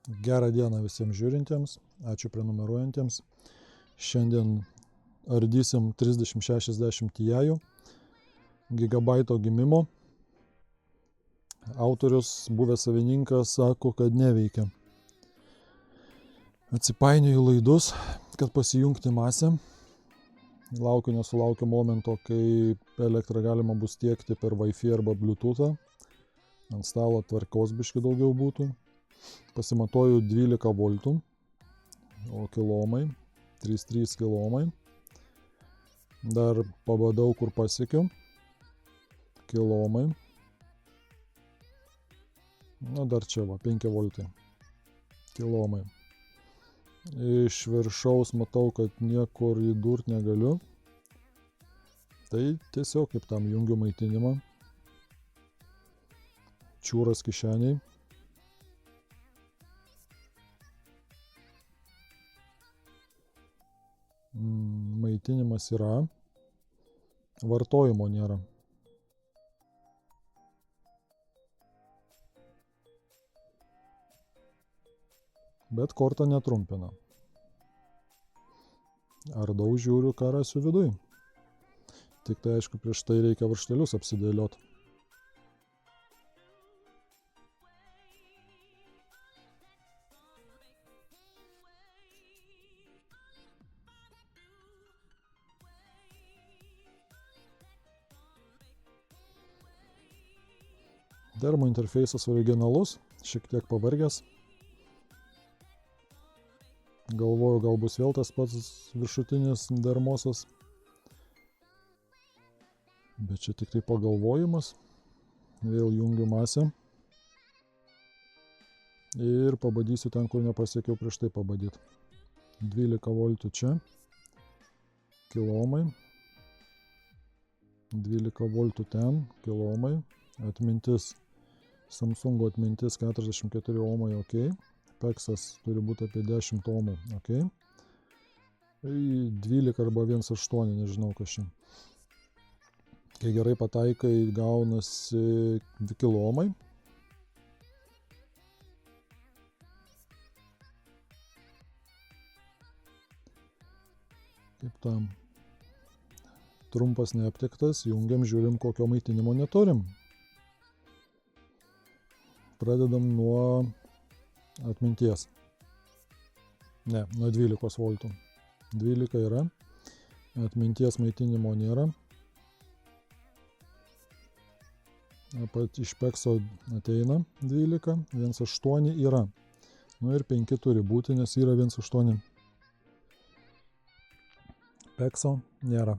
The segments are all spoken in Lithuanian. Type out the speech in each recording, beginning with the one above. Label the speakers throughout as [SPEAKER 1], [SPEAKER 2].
[SPEAKER 1] Gerą dieną visiems žiūrintiems, ačiū prenumeruojantiems. Šiandien ardysim 3060 Ti gigabaito gimimo. Autorius, buvęs savininkas, sako, kad neveikia. Atsipainioju laidus, kad pasijungti masę. Laukiu nesulaukiu momento, kai elektrą galima bus tiekti per Wi-Fi arba Bluetooth'ą. Ant stalo tvarkos biški daugiau būtų. Pasimatuoju 12 voltų, o kilomai, 3,3 kilomai. Dar pabadau, kur pasiekiu, kilomai. Na, dar čia va, 5 voltai, kilomai. Iš viršaus matau, kad niekur įdurt negaliu. Tai tiesiog kaip tam jungiu maitinimą. Čiūras kišeniai. Maitinimas yra, vartojimo nėra. Bet kortą netrumpina. Ardau, žiūriu, ką rasiu viduj. Tik tai aišku, prieš tai reikia varžtelius apsidėliot. Dermo interfeisas originalus, šiek tiek pavargęs. Galvoju, gal bus vėl tas pats viršutinis dermosas. Bet čia tik tai pagalvojimas. Vėl jungiu masę. Ir pabadysiu ten, kur nepasiekiau prieš tai pabadyti. 12 voltų čia. Kilomai. 12 voltų ten. Kilomai. Atmintis. Samsungo atmintis 44 ohmai, ok. Peksas turi būti apie 10 ohmų, ok. 12 arba 1,8, nežinau kas čia. Kai gerai pataikai, gaunasi kilomai. Kaip tam. Trumpas neaptiktas, jungiam, žiūrim, kokio maitinimo neturim. Pradedam nuo atminties. Ne, nuo 12 voltų. 12 yra. Atminties maitinimo nėra. Iš pekso ateina 12. 1,8 yra. Nu ir 5 turi būti, nes yra 1,8. Pekso nėra.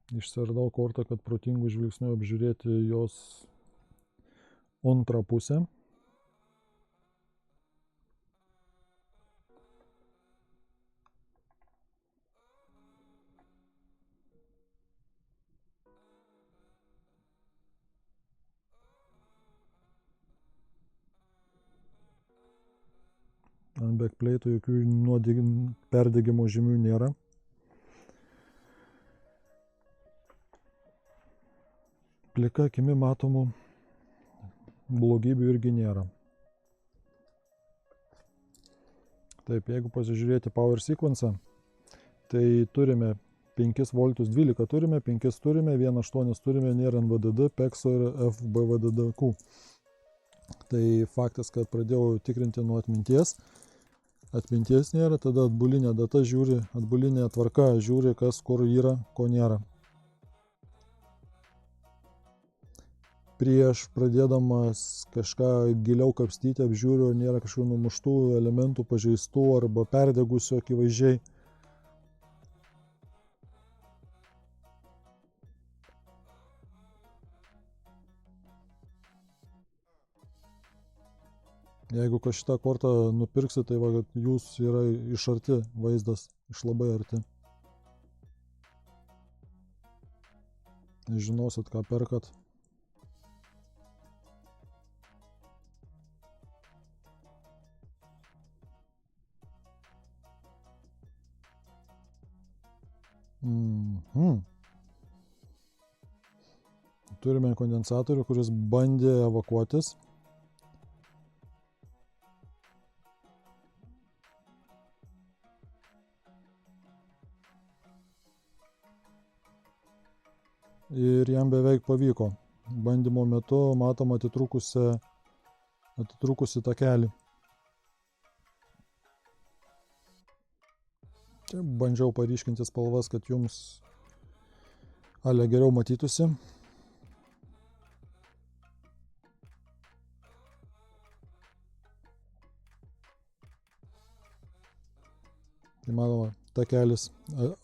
[SPEAKER 1] Išsiardau kortą, kad protingų žvilgsnių apžiūrėti jos antrą pusę. Ant backplate'ų jokių perdegimo žymių nėra. Plika akimi matomų blogybių irgi nėra. Taip, jeigu pasižiūrėti power sequence, tai turime 5 voltus, 12 turime, 5 turime, 1,8 turime, nėra NVDD, PEXO ir FBVDDQ. Tai faktas, kad pradėjau tikrinti nuo atminties. Atminties nėra, tada atbulinė data žiūri, atbulinė tvarka žiūri, kas kur yra, ko nėra. Prieš pradėdamas kažką giliau kapstyti, apžiūriu, ar nėra kažkokių numuštų elementų, pažeistų arba perdegusių akivaizdžiai. Jeigu šitą kortą nupirksi, tai va, jūs yra iš arti vaizdas, iš labai arti. Žinosit, ką perkat. Turime kondensatorių, kuris bandė evakuotis. Ir jam beveik pavyko. Bandymo metu matom atitrūkusi takelį. Čia bandžiau paryškinti spalvas, kad jums ale geriau matytųsi. Tai manoma, takelis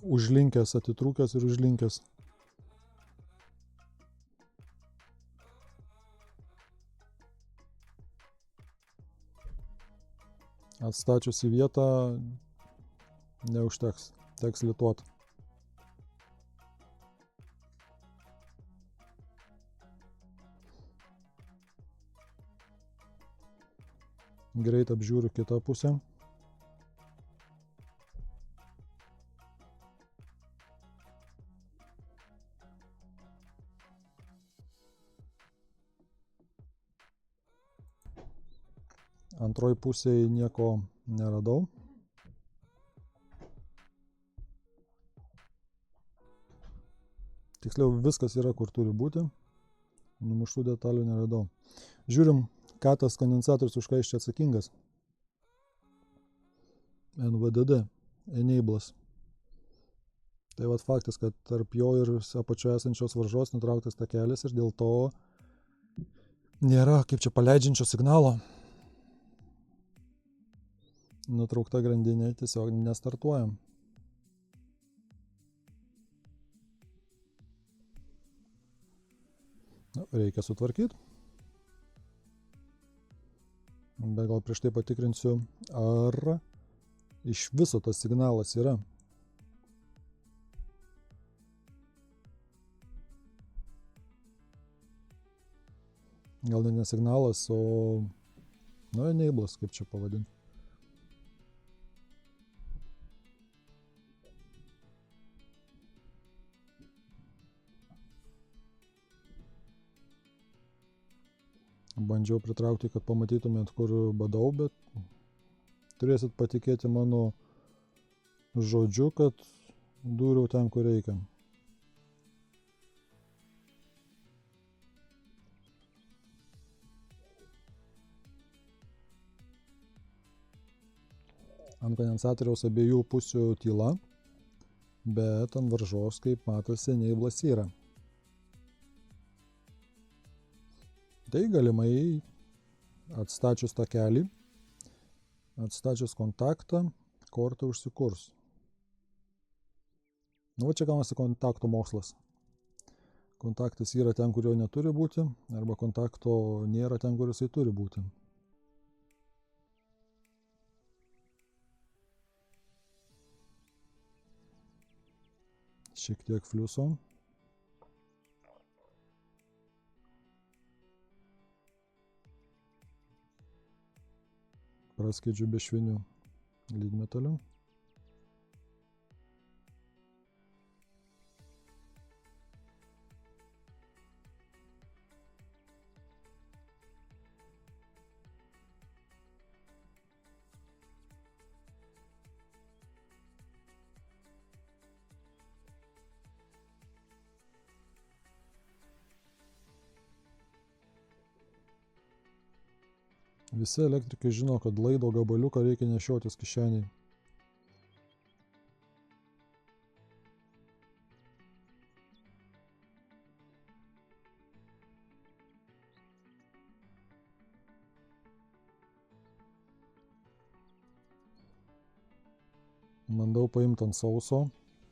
[SPEAKER 1] užlinkęs, atitrūkęs ir užlinkęs. Atstačius į vietą neužteks, teks lituot. Greit apžiūriu kitą pusę. Antroji pusėje nieko neradau. Tiksliau, viskas yra, kur turi būti. Numuštų detalių neradau. Žiūrim, ką tas kondensatorius už ką iš čia atsakingas. NVDD, Enables. Tai vat faktas, kad tarp jo ir apačioje esančios varžos nutrauktas takelis ir dėl to nėra, kaip čia, paleidžiančio signalo. Nutraukta grandinė tiesiog nestartuojam. Reikia sutvarkyti. Bet gal prieš tai patikrinsiu, ar iš viso tas signalas yra. Gal ne signalas, o Enables, kaip čia pavadinti. Bandžiau pritraukti, kad pamatytumėt, kur badau, bet turėsit patikėti mano žodžiu, kad dūriau ten, kur reikia. Ant kondensatoriaus abiejų pusių tyla, bet ant varžos, kaip matosi, Enablas yra. Tai galimai atstačius takelį, atstačius kontaktą, korta užsikurs. Nu, va čia gaunasi kontakto mokslas. Kontaktas yra ten, kur jo neturi būti, arba kontakto nėra ten, kur jisai turi būti. Šiek tiek fliuso. Praskiedžiu bešvinių lydmetalių. Visi elektrikai žino, kad laido gabaliuką reikia nešiotis kišeniai. Bandau paimti ant sauso,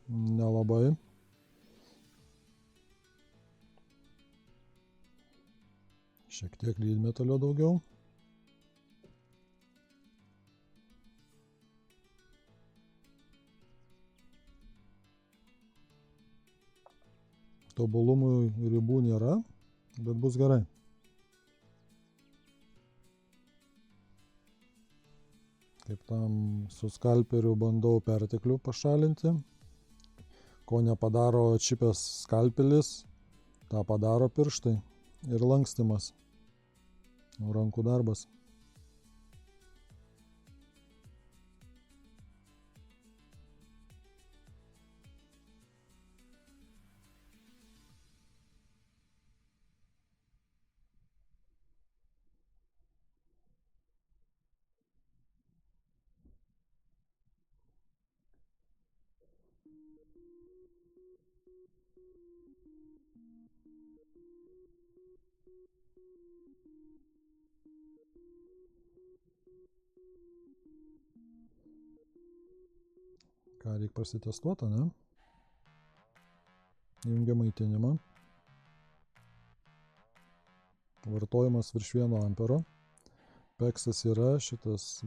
[SPEAKER 1] nelabai. Šiek tiek lydmetalio daugiau. Tobulumui ribų nėra, bet bus gerai. Kaip tam su skalperiu bandau perteklių pašalinti. Ko nepadaro čipės skalpelis, tą padaro pirštai ir lankstimas, rankų darbas. Ką reikia pasitestuoti, ne? Jungia maitinimą. Vartojimas virš 1 ampero. Peksas yra, šitas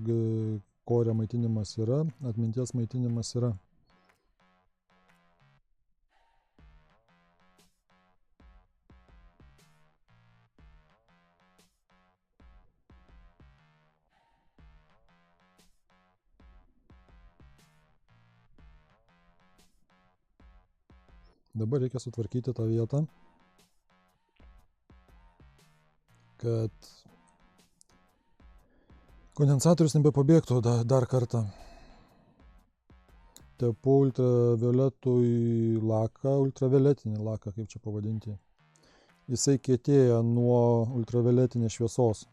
[SPEAKER 1] korio maitinimas yra, atminties maitinimas yra. Dabar reikia sutvarkyti tą vietą, kad kondensatorius nebepabėgtų dar kartą. Tepu ultravioletinį laką, kaip čia pavadinti. Jisai kietėja nuo ultravioletinės šviesos.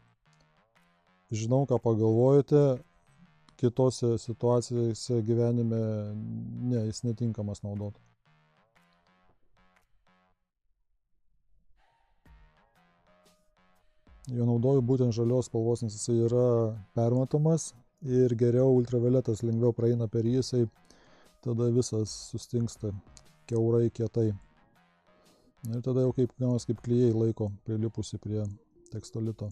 [SPEAKER 1] Žinau, ką pagalvojate, kitose situacijose gyvenime ne, jis netinkamas naudoti. Jo naudoju būtent žalios spalvos, nes jisai yra permatomas ir geriau ultravioletas lengviau praeina per jį, jisai tada visas sustingsta kiaurai, kietai. Ir tada jau kaip klijai laiko prilipusi prie tekstolito.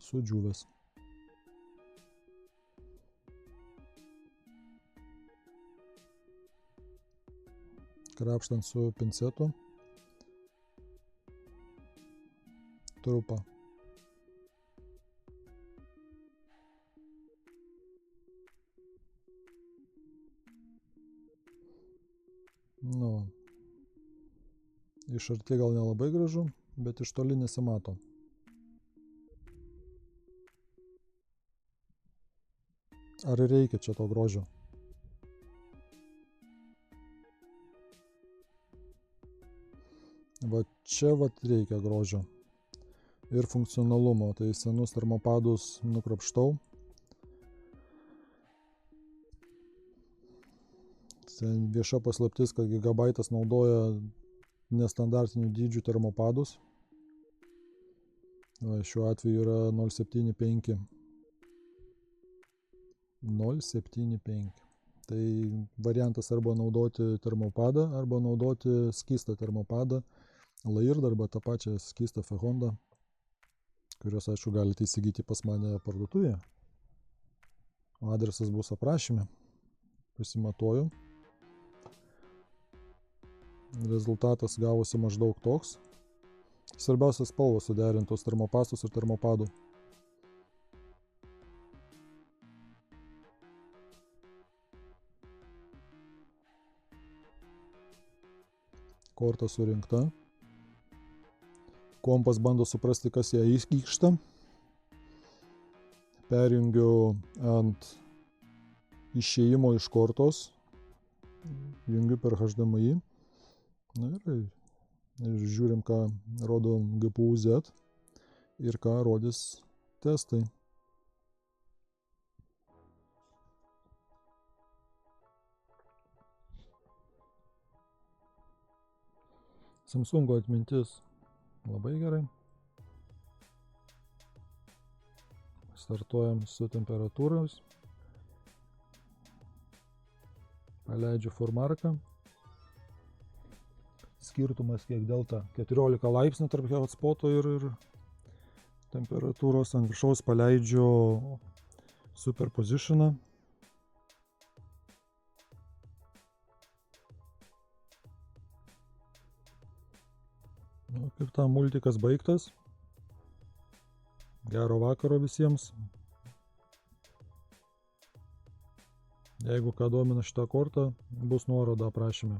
[SPEAKER 1] Sudžiūvęs. Krapštant su pincetu. Trupa. Nu, iš arti gal nelabai gražu, bet iš toli nesimato. Ar reikia čia to grožio? Va čia reikia grožio ir funkcionalumo. Tai senus termopadus nukrapštau. Ten vieša paslaptis, kad Gigabaitas naudoja nestandartinių dydžių termopadus. Va, šiuo atveju yra 0,75. 0,75. Tai variantas arba naudoti termopadą, arba naudoti skystą termopadą, Lairdą arba tą pačią skystą Fehondą, kurios, aišku, galite įsigyti pas mane parduotuvėje. Adresas bus aprašyme. Pasimatuoju. Rezultatas gavosi maždaug toks. Svarbiausias spalvos suderintos termopastos ir termopadų. Korta surinkta. Kompas bando suprasti, kas ją įkykšta. Perjungiu ant išėjimo iš kortos. Jungiu per HDMI. Ir žiūrim, ką rodo GPU Z ir ką rodys testai. Samsungo atmintis labai gerai. Startuojam su temperatūros. Paleidžiu formarką. Skirtumas kiek delta 14 laipsnių tarp hotspoto ir temperatūros. Ant viršaus paleidžiu superpositioną. Kaip tam multikas baigtas. Gero vakaro visiems. Jeigu ką domina šitą kortą, bus nuoroda aprašyme.